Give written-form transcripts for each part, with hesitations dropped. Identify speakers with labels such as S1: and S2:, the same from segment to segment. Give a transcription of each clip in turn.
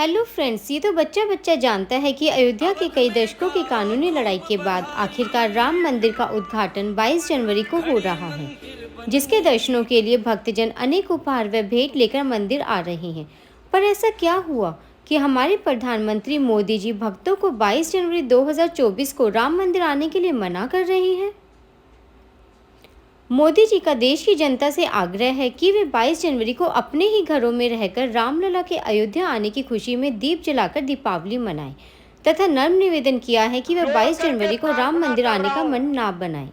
S1: Hello friends, ये तो बच्चा बच्चा जानता है कि अयोध्या की कई दशकों की कानूनी लड़ाई के बाद आखिरकार राम मंदिर का उद्घाटन 22 जनवरी को हो रहा है, जिसके दर्शनों के लिए भक्तजन अनेक उपहार व भेंट लेकर मंदिर आ रहे हैं। पर ऐसा क्या हुआ कि हमारे प्रधानमंत्री मोदी जी भक्तों को 22 जनवरी 2024 को राम मंदिर आने के लिए मना कर रहे हैं? मोदी जी का देश की जनता से आग्रह है कि वे 22 जनवरी को अपने ही घरों में रहकर रामलला के अयोध्या आने की खुशी में दीप जलाकर दीपावली मनाएं तथा नम्र निवेदन किया है कि वे 22 जनवरी को राम मंदिर आने का मन ना बनाएं।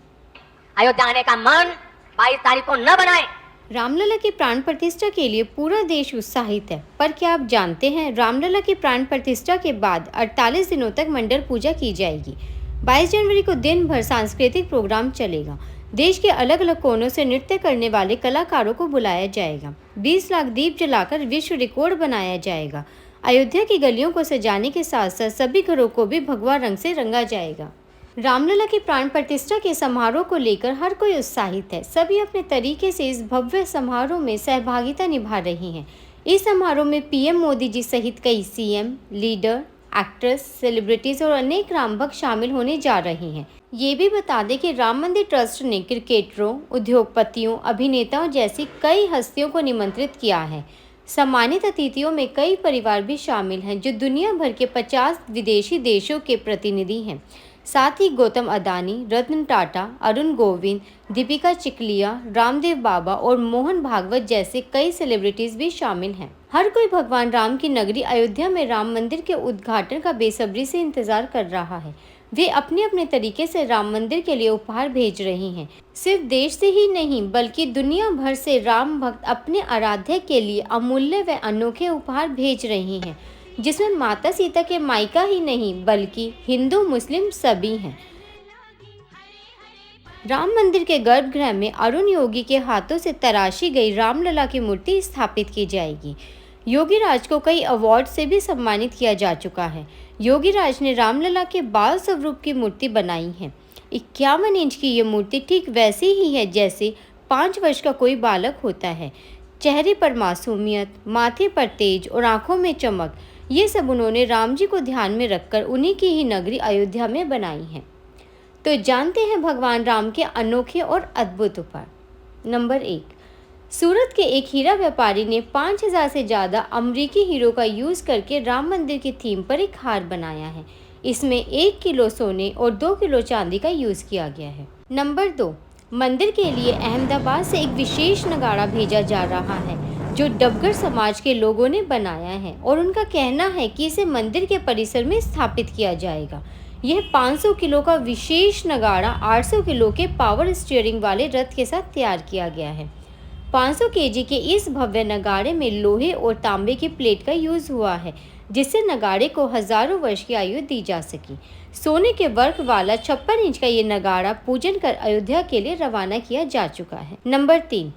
S2: अयोध्या आने का मन 22 तारीख को न बनाएं।
S1: रामलला की प्राण प्रतिष्ठा के लिए पूरा देश उत्साहित है, पर क्या आप जानते हैं रामलला की प्राण प्रतिष्ठा के बाद 48 दिनों तक मंडल पूजा की जाएगी। 22 जनवरी को दिन भर सांस्कृतिक प्रोग्राम चलेगा। देश के अलग अलग कोनों से नृत्य करने वाले कलाकारों को बुलाया जाएगा। 20 लाख दीप जलाकर विश्व रिकॉर्ड बनाया जाएगा। अयोध्या की गलियों को सजाने के साथ साथ सभी घरों को भी भगवा रंग से रंगा जाएगा। रामलला की प्राण प्रतिष्ठा के समारोह को लेकर हर कोई उत्साहित है। सभी अपने तरीके से इस भव्य समारोह में सहभागिता निभा रही हैं। इस समारोह में पीएम मोदी जी सहित कई सीएम, लीडर, एक्ट्रेस, सेलिब्रिटीज और अनेक राम भक्त शामिल होने जा रहे हैं। ये भी बता दें कि राम मंदिर ट्रस्ट ने क्रिकेटरों, उद्योगपतियों, अभिनेताओं जैसी कई हस्तियों को निमंत्रित किया है। सम्मानित अतिथियों में कई परिवार भी शामिल हैं जो दुनिया भर के 50 विदेशी देशों के प्रतिनिधि हैं। साथ ही गौतम अदानी, रतन टाटा, अरुण गोविंद, दीपिका चिखलिया, रामदेव बाबा और मोहन भागवत जैसे कई सेलिब्रिटीज भी शामिल हैं। हर कोई भगवान राम की नगरी अयोध्या में राम मंदिर के उद्घाटन का बेसब्री से इंतजार कर रहा है। वे अपने अपने तरीके से राम मंदिर के लिए उपहार भेज रहे हैं। सिर्फ देश से ही नहीं बल्कि दुनिया भर से राम भक्त अपने आराध्य के लिए अमूल्य व अनोखे उपहार भेज रहे हैं, जिसमें माता सीता के मायका ही नहीं बल्कि हिंदू मुस्लिम सभी हैं। राम मंदिर के गर्भगृह में अरुण योगी के हाथों से तराशी गई रामलला की मूर्ति स्थापित की जाएगी। योगी राज को कई अवार्ड से भी सम्मानित किया जा चुका है। योगी राज ने रामलला के बाल स्वरूप की मूर्ति बनाई है। 51 इंच की ये मूर्ति ठीक वैसी ही है जैसे 5 वर्ष का कोई बालक होता है। चेहरे पर मासूमियत, माथे पर तेज और आंखों में चमक, ये सब उन्होंने राम जी को ध्यान में रखकर उन्हीं की ही नगरी अयोध्या में बनाई है। तो जानते हैं भगवान राम के अनोखे और अद्भुत उपहार। नंबर 1, सूरत के एक हीरा व्यापारी ने 5000 से ज़्यादा अमरीकी हीरो का यूज़ करके राम मंदिर की थीम पर एक हार बनाया है। इसमें 1 किलो सोने और 2 किलो चांदी का यूज़ किया गया है। नंबर 2, मंदिर के लिए अहमदाबाद से एक विशेष नगाड़ा भेजा जा रहा है जो डबगर समाज के लोगों ने बनाया है और उनका कहना है कि इसे मंदिर के परिसर में स्थापित किया जाएगा। यह 500 किलो का विशेष नगाड़ा 800 किलो के पावर स्टीयरिंग वाले रथ के साथ तैयार किया गया है। 500 केजी के इस भव्य नगाड़े में लोहे और तांबे की प्लेट का यूज़ हुआ है, जिससे नगाड़े को हजारों वर्ष की आयु दी जा सकी। सोने के वर्क वाला 56 इंच का ये नगाड़ा पूजन कर अयोध्या के लिए रवाना किया जा चुका है। नंबर 3,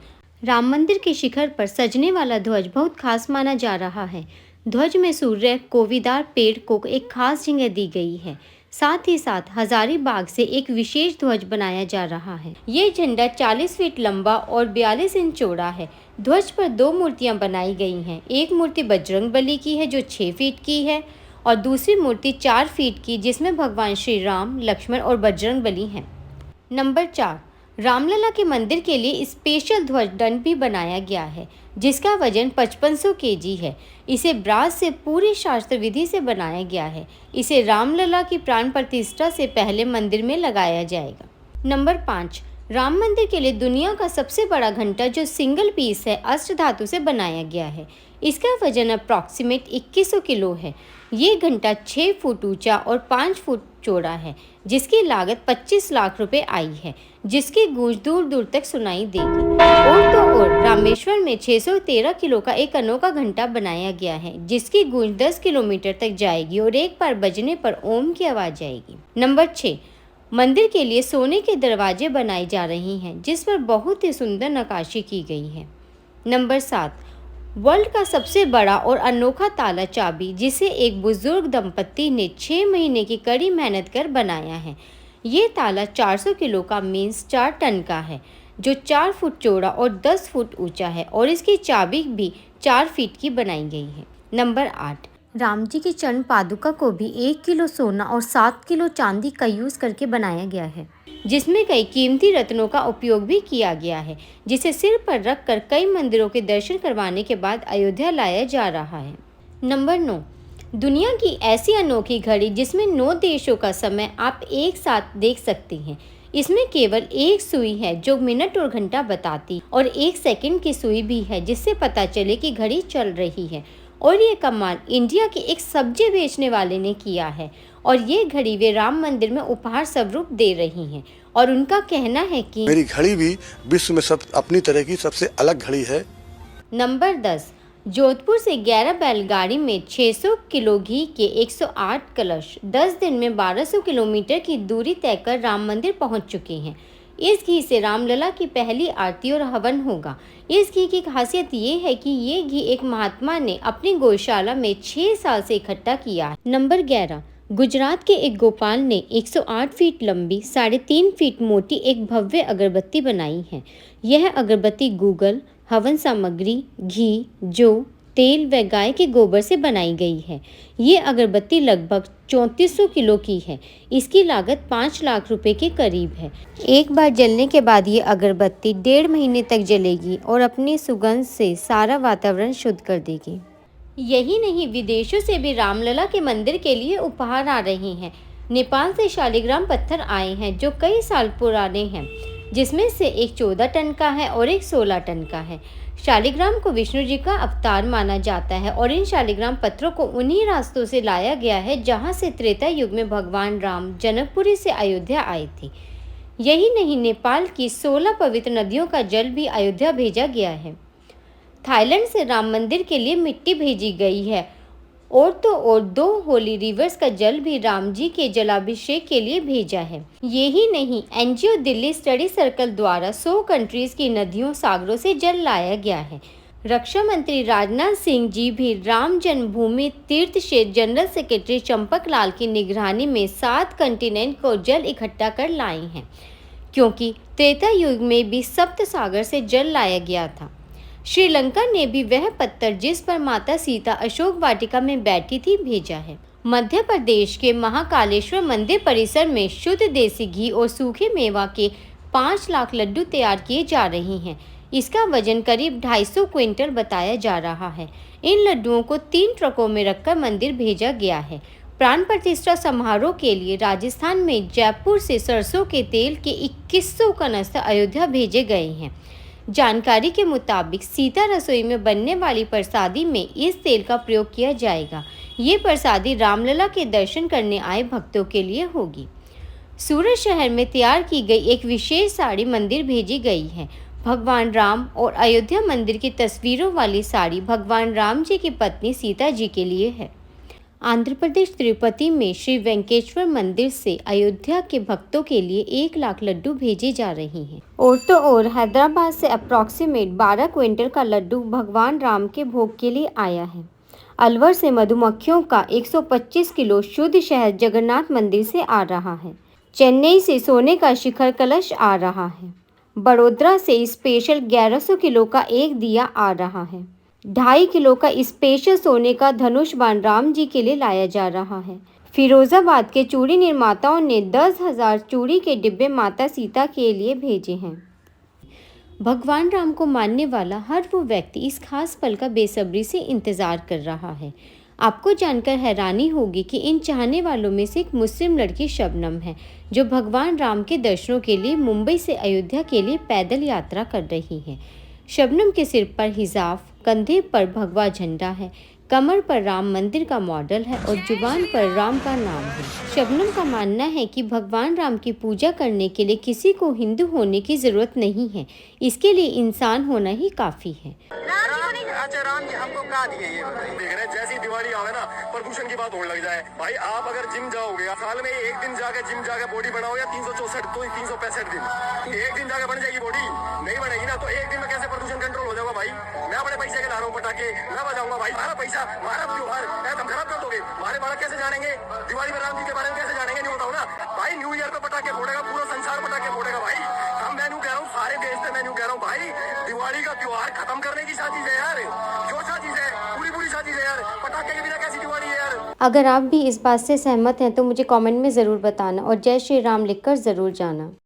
S1: राम मंदिर के शिखर पर सजने वाला ध्वज बहुत खास माना जा रहा है। ध्वज में सूर्य कोवीदार पेड़ को एक खास जगह दी गई है। साथ ही साथ हजारीबाग से एक विशेष ध्वज बनाया जा रहा है। ये झंडा 40 फीट लंबा और 42 इंच चौड़ा है। ध्वज पर 2 मूर्तियां बनाई गई हैं। एक मूर्ति बजरंगबली की है जो 6 फीट की है और दूसरी मूर्ति 4 फीट की जिसमें भगवान श्री राम, लक्ष्मण और बजरंगबली हैं। नंबर 4, रामलला के मंदिर के लिए स्पेशल ध्वज दंड भी बनाया गया है जिसका वजन 5500 केजी है। इसे ब्रास से पूरी शास्त्र विधि से बनाया गया है। इसे रामलला की प्राण प्रतिष्ठा से पहले मंदिर में लगाया जाएगा। नंबर 5, राम मंदिर के लिए दुनिया का सबसे बड़ा घंटा जो सिंगल पीस है अष्ट धातु से बनाया गया है। इसका वजन अप्रॉक्सीमेट 2100 किलो है। ये घंटा 6 फुट ऊंचा और 5 फुट चौड़ा है जिसकी लागत 25 लाख रुपए आई है, जिसकी गूंज दूर दूर तक सुनाई देगी। और तो और रामेश्वर में 613 किलो का एक अनोखा घंटा बनाया गया है जिसकी गूंज 10 किलोमीटर तक जाएगी और एक बार बजने पर ओम की आवाज आएगी। नंबर 6, मंदिर के लिए सोने के दरवाजे बनाए जा रहे हैं जिस पर बहुत ही सुंदर नक्काशी की गई है। नंबर 7, वर्ल्ड का सबसे बड़ा और अनोखा ताला चाबी जिसे एक बुजुर्ग दंपत्ति ने 6 महीने की कड़ी मेहनत कर बनाया है। ये ताला 400 किलो का मीन्स 4 टन का है जो 4 फुट चौड़ा और 10 फुट ऊंचा है और इसकी चाबी भी 4 फीट की बनाई गई है। नंबर 8, राम जी की चरण पादुका को भी 1 किलो सोना और 7 किलो चांदी का यूज करके बनाया गया है, जिसमें कई कीमती रत्नों का उपयोग भी किया गया है, जिसे सिर पर रखकर कई मंदिरों के दर्शन करवाने के बाद अयोध्या लाया जा रहा है। नंबर 9, दुनिया की ऐसी अनोखी घड़ी जिसमें 9 देशों का समय आप एक साथ देख सकते हैं। इसमें केवल एक सुई है जो मिनट और घंटा बताती, और 1 सेकंड की सुई भी है जिससे पता चले कि घड़ी चल रही है। और ये कमाल इंडिया के एक सब्जी बेचने वाले ने किया है, और ये घड़ी वे राम मंदिर में उपहार स्वरूप दे रही हैं, और उनका कहना है कि
S3: मेरी घड़ी भी विश्व में सब अपनी तरह की सबसे अलग घड़ी है।
S1: नंबर 10, जोधपुर से 11 बैलगाड़ी में 600 किलो घी के 108 कलश 10 दिन में 1200 किलोमीटर की दूरी तय कर राम मंदिर पहुंच चुके हैं। इस घी से रामलला की पहली आरती और हवन होगा। इस घी की खासियत ये है कि ये घी एक महात्मा ने अपनी गौशाला में 6 साल से इकट्ठा किया है। नंबर 11, गुजरात के एक गोपाल ने 108 फीट लंबी 3.5 फीट मोटी एक भव्य अगरबत्ती बनाई है। यह अगरबत्ती गूगल, हवन सामग्री, घी, जौ, तेल व गाय के गोबर से बनाई गई है। ये अगरबत्ती लगभग 3400 किलो की है। इसकी लागत 5 लाख रुपए के करीब है। एक बार जलने के बाद ये अगरबत्ती 1.5 महीने तक जलेगी और अपनी सुगंध से सारा वातावरण शुद्ध कर देगी। यही नहीं, विदेशों से भी रामलला के मंदिर के लिए उपहार आ रहे हैं। नेपाल से शालिग्राम पत्थर आए हैं जो कई साल पुराने हैं, जिसमें से एक 14 टन का है और एक 16 टन का है। शालिग्राम को विष्णु जी का अवतार माना जाता है, और इन शालिग्राम पत्थरों को उन्हीं रास्तों से लाया गया है जहां से त्रेता युग में भगवान राम जनकपुरी से अयोध्या आए थे। यही नहीं, नेपाल की 16 पवित्र नदियों का जल भी अयोध्या भेजा गया है। थाईलैंड से राम मंदिर के लिए मिट्टी भेजी गई है, और तो और 2 होली रिवर्स का जल भी राम जी के जलाभिषेक के लिए भेजा है। यही नहीं, एनजीओ दिल्ली स्टडी सर्कल द्वारा 100 कंट्रीज की नदियों सागरों से जल लाया गया है। रक्षा मंत्री राजनाथ सिंह जी भी राम जन्मभूमि तीर्थ क्षेत्र जनरल सेक्रेटरी चंपक लाल की निगरानी में 7 कंटिनेंट को जल इकट्ठा कर लाए हैं, क्योंकि त्रेता युग में भी सप्त सागर से जल लाया गया था। श्रीलंका ने भी वह पत्थर जिस पर माता सीता अशोक वाटिका में बैठी थी भेजा है। मध्य प्रदेश के महाकालेश्वर मंदिर परिसर में शुद्ध देसी घी और सूखे मेवा के 5 लाख लड्डू तैयार किए जा रहे हैं। इसका वजन करीब 250 क्विंटल बताया जा रहा है। इन लड्डुओं को 3 ट्रकों में रखकर मंदिर भेजा गया है। प्राण प्रतिष्ठा समारोह के लिए राजस्थान में जयपुर से सरसों के तेल के 2100 कनस्तर अयोध्या भेजे गए हैं। जानकारी के मुताबिक सीता रसोई में बनने वाली प्रसादी में इस तेल का प्रयोग किया जाएगा। ये प्रसादी रामलला के दर्शन करने आए भक्तों के लिए होगी। सूरत शहर में तैयार की गई एक विशेष साड़ी मंदिर भेजी गई है। भगवान राम और अयोध्या मंदिर की तस्वीरों वाली साड़ी भगवान राम जी की पत्नी सीता जी के लिए है। आंध्र प्रदेश तिरुपति में श्री वेंकटेश्वर मंदिर से अयोध्या के भक्तों के लिए 1 लाख लड्डू भेजे जा रहे हैं। और तो और हैदराबाद से अप्रॉक्सीमेट 12 क्विंटल का लड्डू भगवान राम के भोग के लिए आया है। अलवर से मधुमक्खियों का 125 किलो शुद्ध शहद जगन्नाथ मंदिर से आ रहा है। चेन्नई से सोने का शिखर कलश आ रहा है। बड़ोदरा से स्पेशल 1100 किलो का एक दिया आ रहा है। 2.5 किलो का स्पेशल सोने का धनुष बाण राम जी के लिए लाया जा रहा है। फिरोजाबाद के चूड़ी निर्माताओं ने 10,000 चूड़ी के डिब्बे माता सीता के लिए भेजे हैं। भगवान राम को मानने वाला हर वो व्यक्ति इस खास पल का बेसब्री से इंतज़ार कर रहा है। आपको जानकर हैरानी होगी कि इन चाहने वालों में से एक मुस्लिम लड़की शबनम है, जो भगवान राम के दर्शनों के लिए मुंबई से अयोध्या के लिए पैदल यात्रा कर रही है। शबनम के सिर पर हिजाब, कंधे पर भगवा झंडा है, कमर पर राम मंदिर का मॉडल है और जुबान पर राम का नाम है। शबनम का मानना है कि भगवान राम की पूजा करने के लिए किसी को हिंदू होने की जरूरत नहीं है, इसके लिए इंसान होना ही काफ़ी है।
S4: अच्छा राम जी हमको क्या दिए ये देख रहे हैं, जैसी दिवाली आवे ना प्रदूषण की बात होने लग जाए। भाई आप अगर जिम जाओगे, साल में एक दिन जाके जिम जाके बॉडी बनाओ, या 364 तो 365 दिन एक दिन जाके बन जाएगी बॉडी? नहीं बनेगी ना। तो एक दिन में कैसे प्रदूषण कंट्रोल हो जाएगा? भाई मैं अपने पैसे के ला रहा हूँ, पटाखे मैं बजाऊंगा। भाई हमारा पैसा हमारा त्योहार तुम खराब कर दोगे। हमारे बालक कैसे जानेंगे दिवाली में राम जी के बारे में? कैसे जानेंगे? नहीं बताओ ना भाई। न्यू ईयर पे पटाखे फोड़ेगा, पूरा संसार पटाखे फोड़ेगा भाई। हम मैं कह रहा हूँ सारे देश में, मैं कह रहा हूँ भाई दिवाली का त्योहार खत्म करने की साजिश है यार। जो साजिश है पूरी साजिश है यार। पटाखे के बिना कैसी दिवाली है?
S1: अगर आप भी इस बात से सहमत हैं तो मुझे कमेंट में ज़रूर बताना और जय श्री राम लिखकर ज़रूर जाना।